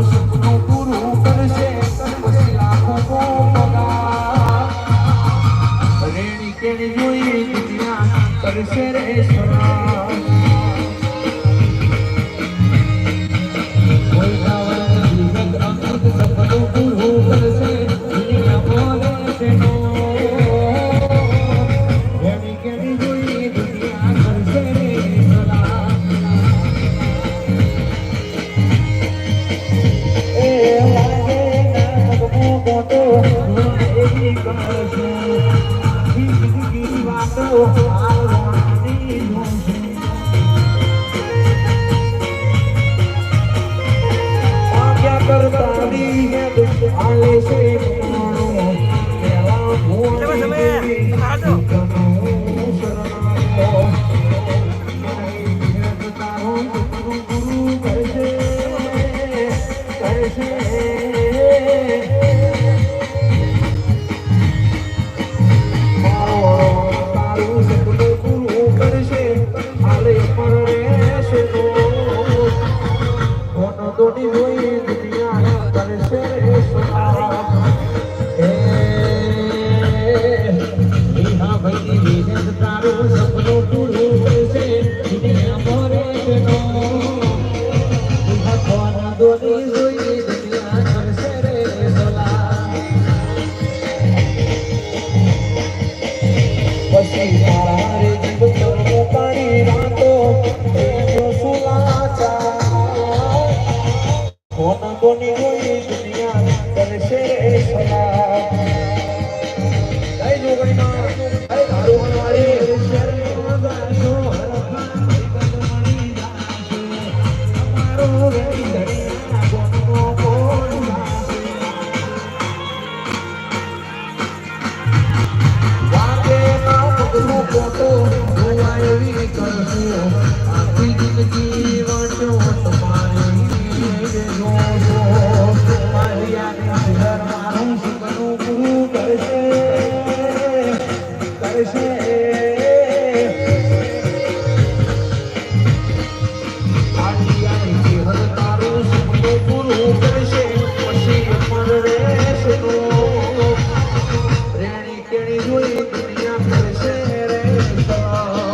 સપનું પૂરું કરશે પછી લાખો પગાર રેણી કેણી જોઈ દુનિયા કરશે રે સવાર કોઈ ગાવન જીવન અમૃત સપનું પૂરું કરશે દુનિયા બોલે છે નો રેણી કેણી જોઈ દુનિયા કરશે રે સવાર એ લાગે ના મગમો મોટો એવી કરશું જિંદગી વાતો આવવાની જોશે આગ્યા કરતાની હેદ આલે છે કોણો પેલા ભોળી કનું શરણાયો તારો ગુરુ કરશે તારું સપનું પૂરું કરશે આલે પર રહેશે તો કોનો દોડી હોય દુનિયા કરશે હા ભાઈ વિનેશ તારું સપનું પૂરું કરશે દુનિયા પર રહેશે તો કોનો દોડી હોય દુનિયા કરશે રે સોલા પછી તારા રે જીવ પાણી રાતો સુલાચા કોના કોની હોય દુનિયા કરશે રે સલા